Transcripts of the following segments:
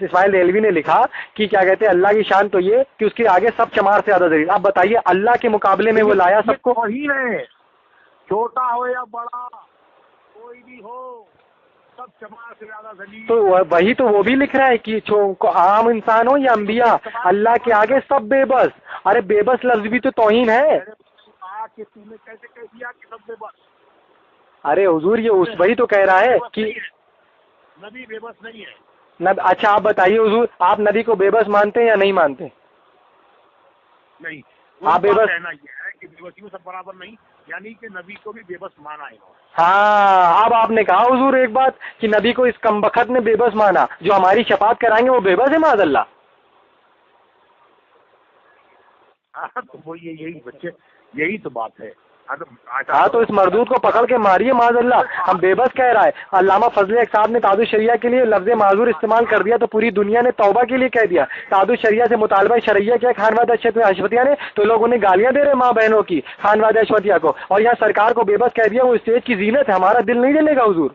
इस्माइल देहलवी ने लिखा कि क्या कहते हैं, अल्लाह की शान तो ये कि उसके आगे सब चमार से ज्यादा जलील। आप बताइए, अल्लाह के मुकाबले में वो लाया सबको। वही है, छोटा हो या बड़ा कोई भी हो, सब चमार से ज्यादा जलील। तो वही तो वो भी लिख रहा है कि आम इंसान हो या अंबिया, अल्लाह के आगे सब बेबस। अरे बेबस लफ्ज भी तो तौहीन है। तूने कैसे कह दिया कि सब बेबस? अरे हुजूर, ये उस वही तो कह रहा है कि नबी बेबस नहीं है। अच्छा आप बताइए हुजूर, आप नबी को बेबस मानते हैं या नहीं मानते? नहीं, आप बेबस कहना यह है कि बेबसी सब बराबर नहीं, यानी कि नबी को भी बेबस माना है। हाँ, अब आपने कहा हुजूर एक बात कि नबी को इस कमबख्त ने बेबस माना, जो हमारी शफाअत कराएंगे वो बेबस है माज़अल्लाह। तो वो यही बच्चे, यही तो बात है। हाँ, तो इस मरदूद को पकड़ के मारिए माज़अल्लाह। हम बेबस कह रहा है। अल्लामा फजल हक साहब ने तादुश शरिया के लिए लफ्ज़ माजूर इस्तेमाल कर दिया तो पूरी दुनिया ने तौबा के लिए कह दिया। तादुश शरिया से मुतालबा शरिया किया खानवाद अशवतिया ने, तो लोग उन्हें गालियां दे रहे माँ बहनों की, खानवाद अशवतिया को, और यहाँ सरकार को बेबस कह दिया। वो स्टेज की जीनत है, हमारा दिल नहीं जलेगा हुजूर।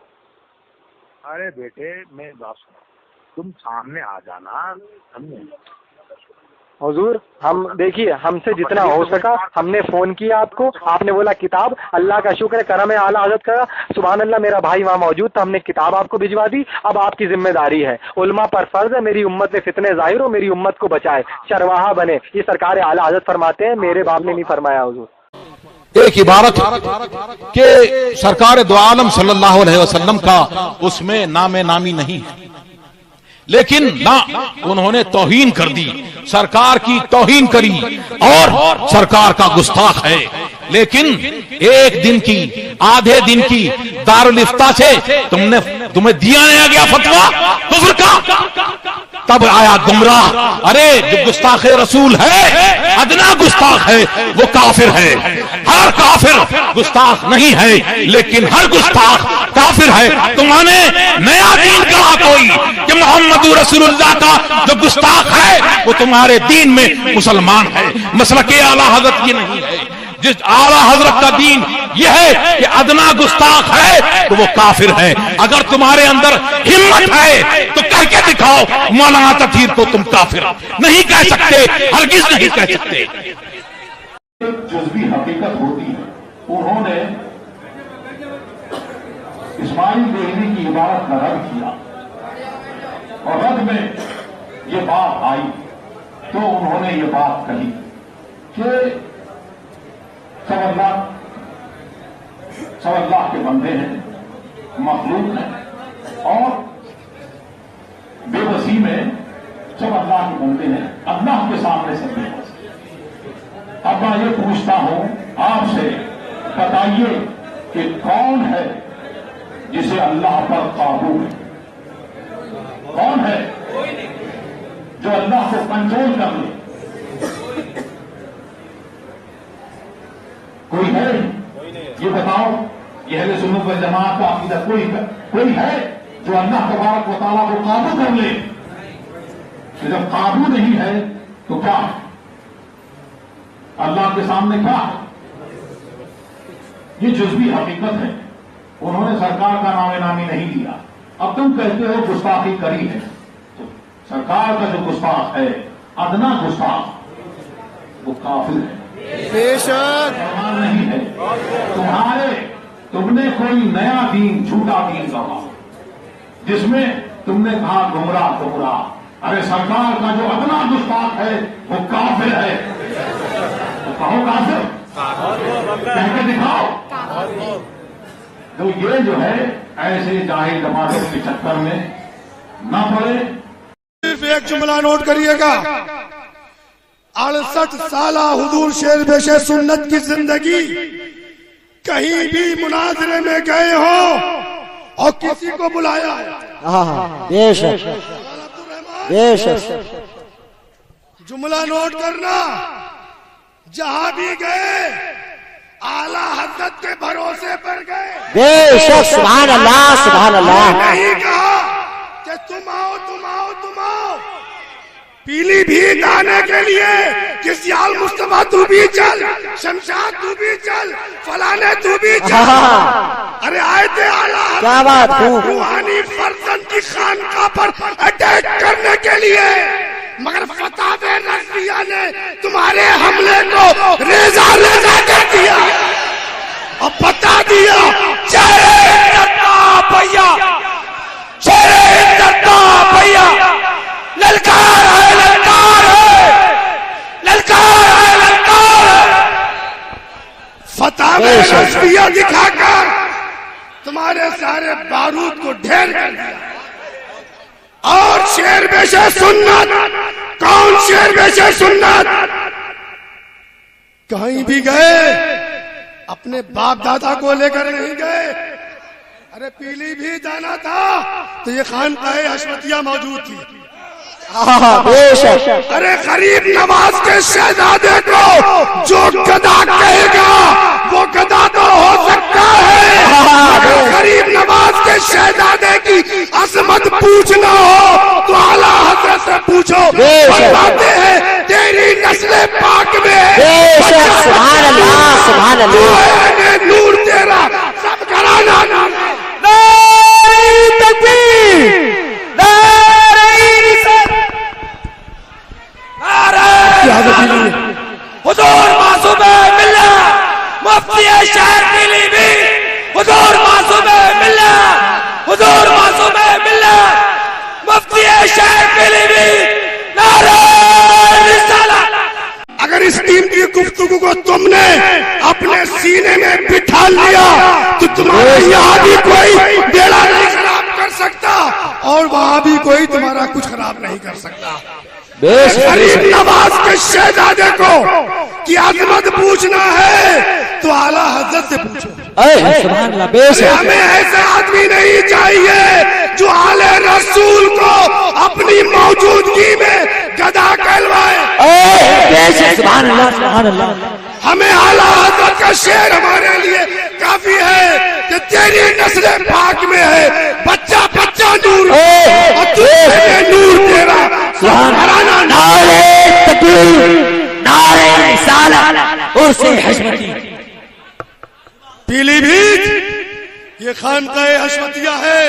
अरे बेटे, मैं बात सुनो, तुम सामने आ जाना। हुजूर, हम देखिए, हमसे जितना हो सका हमने फोन किया आपको, आपने बोला किताब। अल्लाह का शुक्र है, करम है आला हज़रत का, सुभान अल्लाह, मेरा भाई वहाँ मौजूद था, हमने किताब आपको भिजवा दी। अब आपकी जिम्मेदारी है, उलमा पर फर्ज है मेरी उम्मत में फितने जाहिर हो, मेरी उम्मत को बचाए, चरवाहा बने। ये सरकार आला हज़रत फरमाते हैं, मेरे बाप ने नहीं फरमाया हुजूर। एक इबारत के सरकार दो आलम सल्लल्लाहु अलैहि वसल्लम का उसमें नामे नामी नहीं है, लेकिन ना उन्होंने तौहीन कर दी, सरकार की तौहीन करी और सरकार का गुस्ताख है। लेकिन एक दिन की, आधे दिन की दारुल इफ्ता से तुम्हें दिया नहीं गया फतवा कुफ्र का, तब आया गुमराह। अरे जो गुस्ताख रसूल है, अदना गुस्ताख है, वो काफिर है। हर काफिर गुस्ताख नहीं है, लेकिन हर गुस्ताख काफिर है। तुम्हारे नया दीन कहा कोई कि मोहम्मद रसूलुल्लाह का जो गुस्ताख है वो तुम्हारे दीन में मुसलमान है। मसलक आला हजरत ये नहीं है। जिस आला हजरत का दीन यह है कि अदना गुस्ताख है तो वो काफिर है। अगर तुम्हारे अंदर हिम्मत है तो कह के दिखाओ मौलाना तकीर को तुम काफिर नहीं कह सकते, हरगिज नहीं कह सकते। जुज़वी हकीकत होती है। उन्होंने इस्माइल देहलवी की इबारत का रद्द किया और रद्द में ये बात आई तो उन्होंने ये बात कही कि सब अल्लाह के बंदे हैं, मखलूक हैं और बेबसी में सब अल्लाह के बंदे हैं, अल्लाह के सामने सब बेबस। अब मैं ये पूछता हूं आपसे, बताइए कि कौन है जिसे अल्लाह पर काबू है? कौन है जो अल्लाह को कंट्रोल कर ले? कोई है? ये बताओ, ये अहले सुन्नत वल जमात का अकीदा कोई है जो अल्लाह तबारक व तआला को काबू कर ले? तो जब काबू नहीं है तो क्या है? अल्लाह के सामने क्या है? ये जुज़वी हकीकत है। उन्होंने सरकार का नामे नामी नहीं लिया। अब तुम कहते हो गुस्ताखी करी है, तो सरकार का जो गुस्ताख है, अदना गुस्ताख, वो काफिर है, बेशक नहीं है। तुमने कोई नया दीन, झूठा दीन कहा जिसमें तुमने कहा गुमराह। अरे सरकार का जो अदना गुस्ताख है वो काफिर है, तो कहो काफिर, कह के दिखाओ। तो ये जो है ऐसे जाहिल टमाटर के चक्कर में न पड़े। सिर्फ एक जुमला नोट करिएगा, 68 साला हुजूर शेर बेशे सुन्नत की जिंदगी, कहीं भी मुनाजरे में गए हो और किसी को बुलाया, जुमला नोट करना, जहां भी गए आला हज़रत के भरोसे पर गए। बेशक, सुभान अल्लाह, सुभान अल्लाह। नहीं कहा कि तुम आओ तुम आओ तुम आओ, पीलीभीत आने के लिए किसी आल मुस्तफा तू भी चल, शमशाद तू भी चल, फलाने तू भी चल। अरे आए थे आला क्या बात है? रूहानी फर्जंद की खानका पर अटैक करने के लिए, मगर फतावे रज़विया ने तुम्हारे हमले को रेजा रेजा कर दिया और बता दिया भैया, भैया, ललकार है, ललकार है, ललकार है, ललकार है। फतावे रज़विया दिखाकर तुम्हारे सारे बारूद को ढेर कर दिया। और शेर बेशे सुन्नत, कौन शेर बेशे सुन्नत? कहीं भी गए अपने बाप दादा को लेकर नहीं गए। अरे पीलीभीत जाना था तो ये खानकाए हशमतिया मौजूद थी। अरे गरीब नवाज के शहजादे को जो गदा कहेगा वो गदा तो हो सकता है, गरीब नवाज के शहजादे की अजमत पूछना हो तो आला हजरत से पूछो। बताते हैं तेरी नस्ल पाक में सुभान अल्लाह, सुभान अल्लाह, नूर तेरा सब घराना हुजूर मासूम मिल्ला मुफ्ती शहर पीलीभीत, हुजूर मासूम मिल्ला, हुजूर मासूम मिल्ला मुफ्ती शहर पीलीभीत, नारे रिसालत। अगर इस टीम की गुफ्तगू को तुमने अपने सीने में बिठा लिया तो तुम्हारे यहाँ भी कोई बेड़ा नहीं खराब कर सकता और वहाँ भी कोई तुम्हारा कुछ खराब नहीं कर सकता। गरीब नवाज के शहजादे को कि अजमत पूछना है तो आला हजरत से पूछो। सुभान अल्लाह, बेशक हमें ऐसा आदमी नहीं चाहिए जो आले रसूल को अपनी मौजूदगी में गदा कहलवाए। बेशक, सुभान अल्लाह, सुभान अल्लाह। हमें आला हजरत का शेर हमारे लिए काफी है कि तेरी नस्ल पाक में है बच्चा बच्चा नूर और तू नूर तेरा घराना। नारे तकबीर, नारे रिसालत, उर्से हशमती। पीलीभीत ये खानकाए हशमतिया है,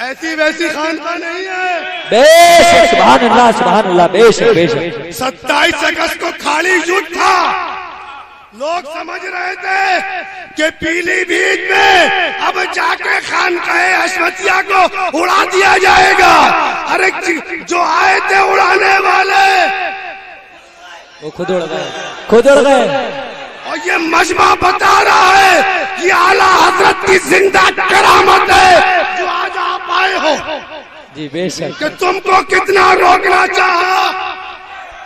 ऐसी वैसी खानका नहीं है। बेशक, सुभान अल्लाह, सुभान अल्लाह, बेशक बेशक। 27 अगस्त को खाली युद्ध था, लोग समझ रहे थे कि पीलीभीत में अब जाके खानकाए हशमतिया को उड़ा दिया जाएगा। अरे जो आए थे उड़ाने वाले वो खुद उड़ गए, खुद उड़ गए। और ये मजमा बता रहा है कि आला हजरत की जिंदा करामत है जो आज आप आए हो। जी बेशक। कि तुमको कितना रोकना चाहा,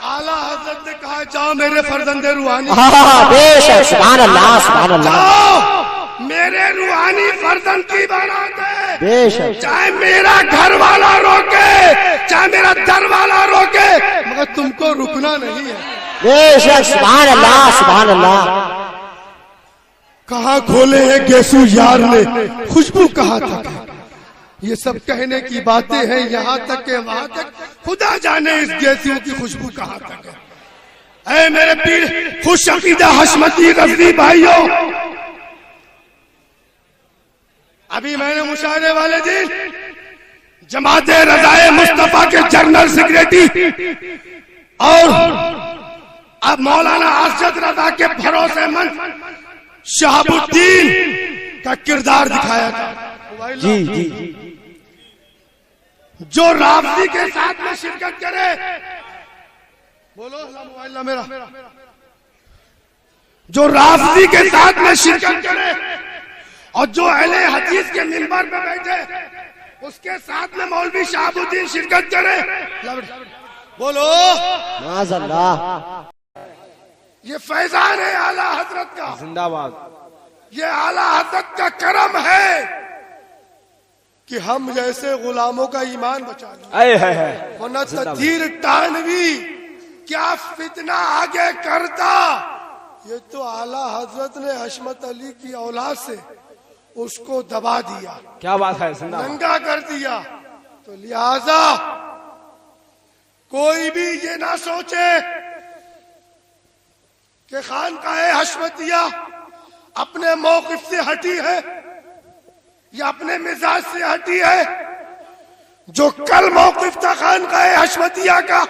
आला हजरत ने कहा जाओ मेरे फर्जंदे रूहानी, बेशक, सुभान अल्लाह, सुभान अल्लाह, जाओ मेरे रूहानी फर्जंद की बारात है। बेशक, चाहे मेरा घर वाला रोके, चाहे मेरा दर वाला रोके, मगर तुमको रुकना नहीं है। बेशक, सुभान अल्लाह, सुभान अल्लाह। कहाँ खोले हैं गेसू यार ने खुशबू कहाँ तक है, ये सब कहने की बातें हैं यहाँ तक के वहां तक खुदा जाने इस गेसू की खुशबू कहाँ तक है। ऐ मेरे पीर खुश अकीदा हशमती रज़वी भाइयों, अभी मैंने मुशायरे वाले दिन जमाते रज़ाए मुस्तफा के जनरल सेक्रेटरी और अब मौलाना अरशद रज़ा के भरोसेमंद शहाबुद्दीन का किरदार दिखाया था। जी जी, जो राफजी के साथ में शिरकत करे, बोलो मोबाइल मेरा, जो राफजी के साथ में शिरकत करे और जो अहले हदीस के मिंबर पे बैठे उसके साथ में मौलवी शहाबुद्दीन शिरकत करे, बोलो माज़अल्लाह। ये फैजान है आला हजरत का, जिंदाबाद। ये आला हजरत का करम है कि हम जैसे गुलामों का ईमान बचा लिया। वरना तदीर तानवी क्या फितना आगे करता। ये तो आला हजरत ने हशमत अली की औलाद से उसको दबा दिया, क्या बात है, नंगा कर दिया। तो लिहाजा कोई भी ये ना सोचे कि खानकाए हशमतिया अपने मौकिफ से हटी है या अपने मिजाज से हटी है। जो कल मौकिफ था खानकाए हशमतिया का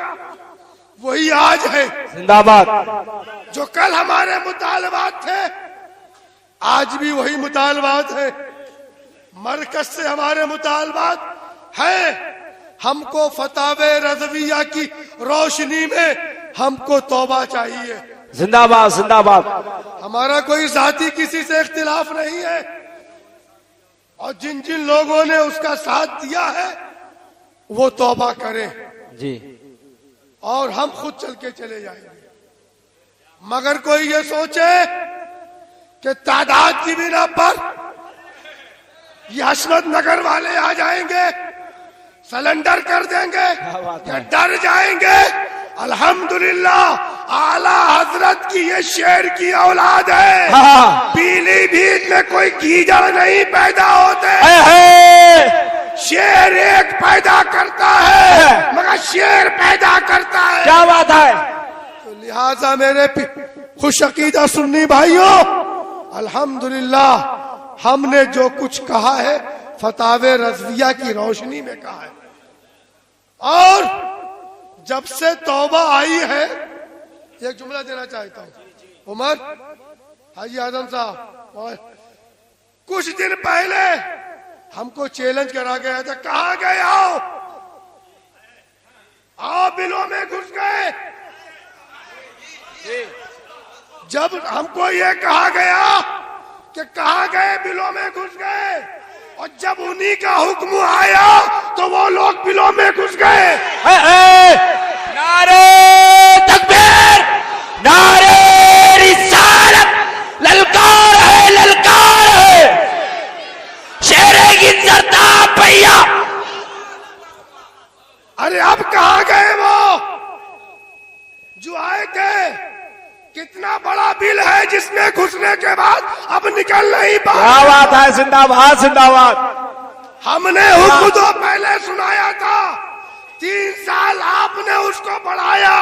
वही आज है। जिंदाबाद। जो कल हमारे मुतालबात थे आज भी वही मुतालबात है। मरकज से हमारे मुतालबात है। हमको फतावे रज़विया की रोशनी में हमको तौबा चाहिए। जिंदाबाद जिंदाबाद। हमारा कोई जाती किसी से इख्तिलाफ नहीं है और जिन जिन लोगों ने उसका साथ दिया है वो तौबा करें जी, और हम खुद चल के चले जाएंगे। मगर कोई ये सोचे कि तादाद की बिना पर ये हशमत नगर वाले आ जाएंगे, सलेंडर कर देंगे या डर जाएंगे। अल्हम्दुलिल्लाह आला हजरत की ये शेर की औलाद है। पीलीभीत में कोई कीचड़ नहीं पैदा होते। शेर एक पैदा करता है मगर शेर पैदा करता है। क्या बात है। तो लिहाजा मेरे खुश अकीदा सुन्नी भाइयों, अल्हम्दुलिल्लाह हमने जो कुछ कहा है फतावे रज़विया की रोशनी में कहा है। और जब से तौबा आई है, एक जुमला देना चाहता हूं। उमर हाजी आजम साहब कुछ दिन पहले हमको चैलेंज करा गया था, कहाँ गए आओ बिलों में घुस गए। जब हमको ये कहा गया कि कहाँ गए बिलों में घुस गए, और जब उन्हीं का हुक्म आया तो वो लोग बिलों में घुस गए। नारे तकबीर, नारे रिसालत, ललकार है, शेरे की सरताप भैया। अरे अब कहाँ गए वो जो आए थे? कितना बड़ा बिल है जिसमें घुसने के बाद अब निकल नहीं पा। क्या बात है। जिंदाबाद जिंदाबाद। हमने हुक्म तो पहले सुनाया था, 3 साल आपने उसको बढ़ाया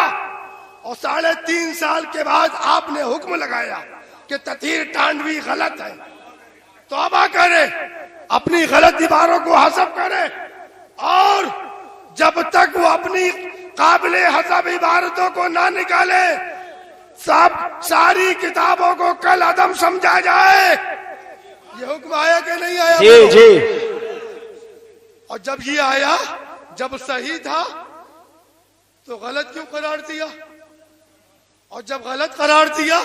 और 3.5 साल के बाद आपने हुक्म लगाया कि तथीर तांडवी गलत है। तौबा करे, अपनी गलत इबारों को हसब करे, और जब तक वो अपनी काबिले हसब इबारतों को ना निकाले सब सारी किताबों को कल अदम समझा जाए। ये हुक्म आया कि नहीं आया? जी जी। और जब ये आया, जब सही था तो गलत क्यों करार दिया, और जब गलत करार दिया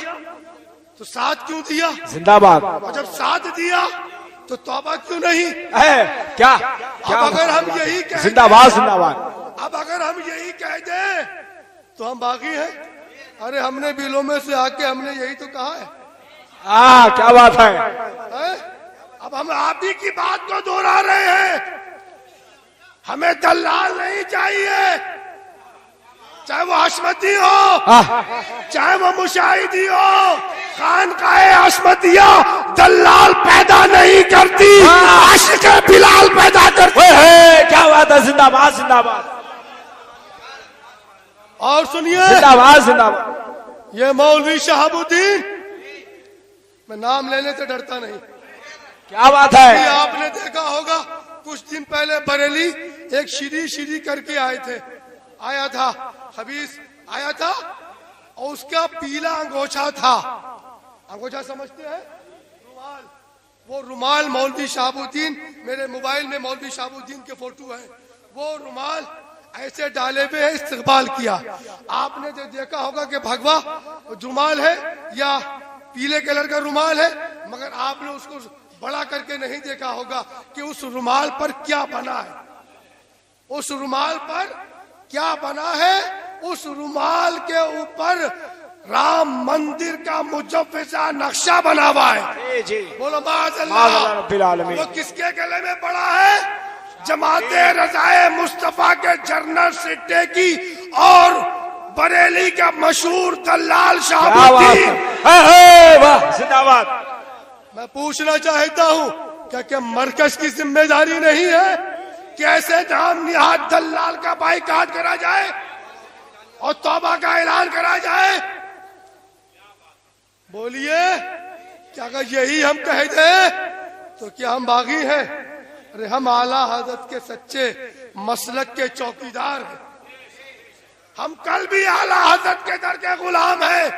तो साथ क्यों दिया? जिंदाबाद। और जब साथ दिया तो तौबा क्यों नहीं है? क्या अब अगर हम यही कह जिंदाबाद जिंदाबाद। अब अगर हम यही कह दें तो हम बागी हैं। अरे हमने बिलों में से आके हमने यही तो कहा है। क्या बात है। अब हम आप ही की बात को दोहरा रहे हैं। हमें दलाल नहीं चाहिए, चाहे वो हशमती हो चाहे वो मुशाहिदी हो। खानकाए हशमतिया दलाल पैदा नहीं करती, आशिक बिलाल पैदा करती है। क्या बात है। जिंदाबाद जिंदाबाद। और सुनिए, जिंदाबाद जिंदाबाद। ये मौलवी शहाबुद्दीन, मैं नाम लेने से डरता नहीं। क्या बात है। ये आपने देखा होगा कुछ दिन पहले बरेली एक श्री करके आए थे, आया था खबीस आया था, और उसका पीला अंगोछा था। अंगोछा समझते हैं? रुमाल। वो रुमाल मौलवी शहाबुद्दीन, मेरे मोबाइल में मौलवी शहाबुद्दीन के फोटो है, वो रुमाल ऐसे डाले हुए है, इस्तेमाल किया। आपने जो देखा होगा कि भगवा रुमाल है या पीले कलर का रुमाल है, मगर आपने उसको बड़ा करके नहीं देखा होगा कि उस रुमाल पर क्या बना है। उस रुमाल पर क्या बना है? उस रुमाल के ऊपर राम मंदिर का मुजव्विजा नक्शा बना हुआ है। जी। बोलो माज़अल्लाह। वो किसके गले में पड़ा है? जमाते रज़ाए मुस्तफा के जनरल सिट्टे की और बरेली का मशहूर दलाल शहाबुद्दीन। जिंदाबाद। मैं पूछना चाहता हूँ क्या मरकज की जिम्मेदारी नहीं है कि ऐसे नाम निहाद दलाल का बाइकाट करा जाए? और तौबा का ऐलान करा जाए। बोलिए, क्या अगर यही हम कह दें तो क्या हम बागी हैं? अरे हम आला हजरत के सच्चे मसलक के चौकीदार हैं। हम कल भी आला हजरत के दर के गुलाम हैं,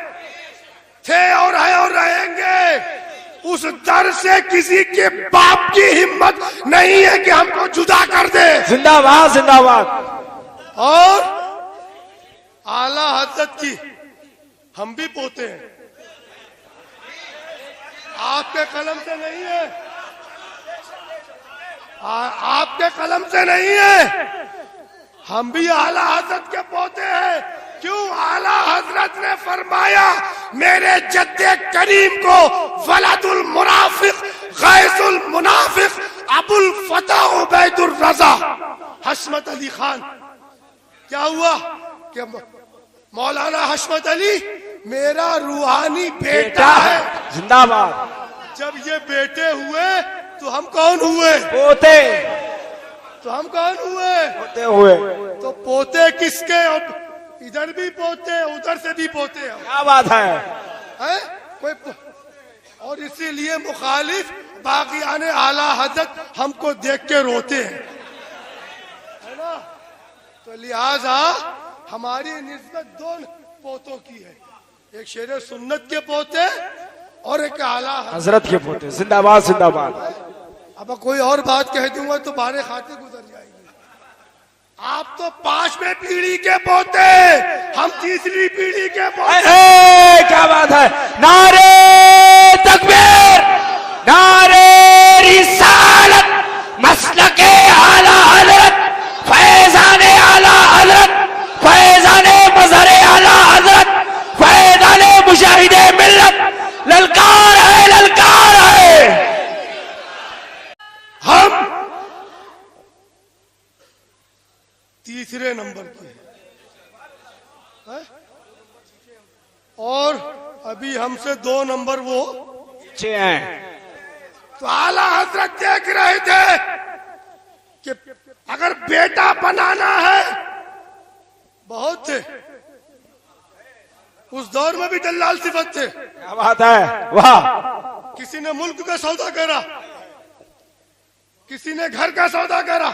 थे और है और रहेंगे। उस दर से किसी के बाप की हिम्मत नहीं है कि हमको जुदा कर दे। जिंदाबाद जिंदाबाद। और आला हजरत की हम भी पोते हैं, आपके कलम से नहीं है, आपके कलम से नहीं है, हम भी आला हजरत के पोते हैं। क्यों? आला हजरत ने फरमाया, मेरे जद्दे करीम को वलदुल मुनाफिक गैसुल मुनाफिक अबुल फतह उबैदुर रजा हशमत अली खान। क्या हुआ कि मौलाना हशमत अली मेरा रूहानी बेटा है। जिंदाबाद। जब ये बेटे हुए तो हम कौन हुए? पोते। तो हम कौन हुए? पोते हुए। तो पोते किसके? इधर भी पोते, उधर से भी पोते हैं। क्या बात है? कोई और इसीलिए मुखालिफ बागियाने आला हजरत हमको देख के रोते हैं, है ना? तो लिहाजा हमारी निस्बत दो पोतों की है, एक शेर सुन्नत के पोते और एक आला हजरत के पोते। जिंदाबाद जिंदाबाद। अब कोई और बात कह दूंगा तो बारे खाते गुजर जाएगी। आप तो 5वें पीढ़ी के पोते, हम 3री पीढ़ी के पोते। क्या बात है? नारे तकबीर, नारे रिसालत, मसलके आला हजरत, फैजाने आला हजरत, फैजाने मज़हरे आला हजरत, फैजाने मुजाहिदे मिल्लत, ललकार है ललकार है। हम 3रे नंबर के हैं और अभी हमसे 2 नंबर वो अच्छे हैं। तो आला हजरत देख रहे थे कि अगर बेटा बनाना है, बहुत थे उस दौर में भी दल्लाल सिफत थे। क्या बात है? वाह। किसी ने मुल्क का सौदा करा, किसी ने घर का सौदा करा,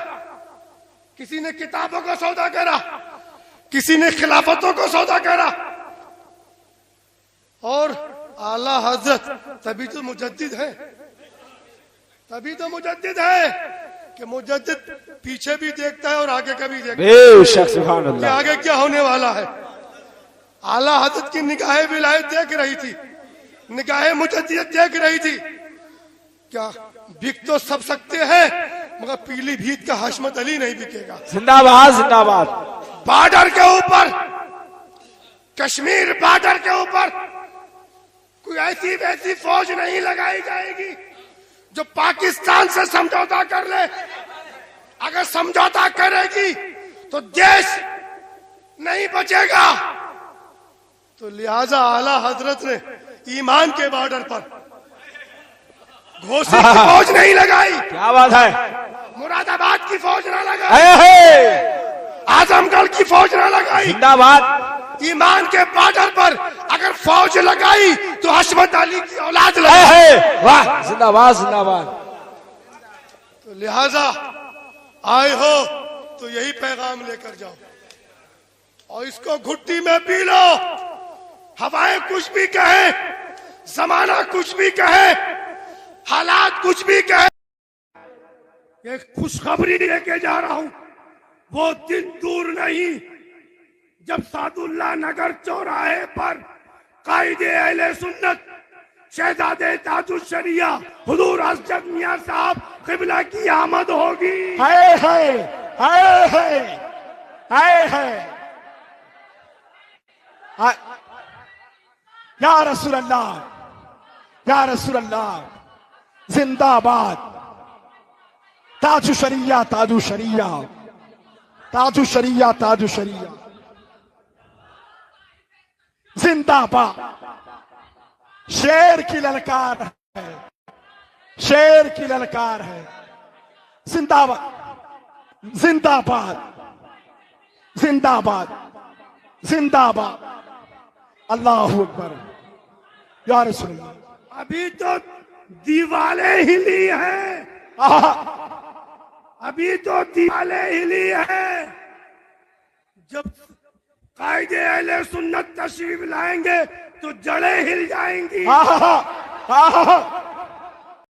किसी ने किताबों का सौदा करा, किसी ने खिलाफतों को सौदा करा। और आला हजरत तभी तो मुजद्दिद है, तभी तो मुजद्दिद है कि मुजद्दिद पीछे भी देखता है और आगे का भी देखता है कि आगे क्या होने वाला है। आला हजरत की निगाहे विलायत देख रही थी, निगाहे मुजद्दिद देख रही थी। क्या बिक तो सब सकते हैं, मगर पीलीभीत का हशमत अली नहीं बिकेगा। जिंदाबाद जिंदाबाद। बॉर्डर के ऊपर, कश्मीर बॉर्डर के ऊपर कोई ऐसी वैसी फौज नहीं लगाई जाएगी जो पाकिस्तान से समझौता कर ले। अगर समझौता करेगी तो देश नहीं बचेगा। तो लिहाजा आला हजरत ने ईमान के बॉर्डर पर घोसी की फौज नहीं लगाई। क्या बात है? मुरादाबाद की फौज ना लगाई, आजमगढ़ की फौज ना लगाई। जिंदाबाद। ईमान के बॉर्डर पर अगर फौज लगाई तो हशमत अली की औलाद लगाई। वाह, जिंदाबाद जिंदाबाद। तो लिहाजा आए हो तो यही पैगाम लेकर जाओ और इसको घुट्टी में पी लो। हवाएं कुछ भी कहे, जमाना कुछ भी कहे, हालात कुछ भी कहे, एक खुशखबरी लेके जा रहा हूं। वो दिन दूर नहीं जब सादुल्ला नगर चौराहे पर कायदे अहले सुन्नत शहजादे ताजुल शरिया हुजूर हज़रत मियां साहब क़िबला की आमद होगी। हाय हाय हाय हाय हाय हाय। या रसूल अल्लाह, या रसूल अल्लाह, जिंदाबाद। ताजु शरिया ताजु शरिया ताजु शरिया ताजु शरिया, जिंदाबाद। शेर की ललकार है, शेर की ललकार है। जिंदाबाद जिंदाबाद जिंदाबाद। जिंदाबाद, अल्लाहू अकबर, या रसूल अल्लाह। अभी तो दीवारें हिली हैं, अभी तो दीवारें हिली हैं। जब कायदे अहले सुन्नत तशरीफ लाएंगे तो जड़ें हिल जाएंगी।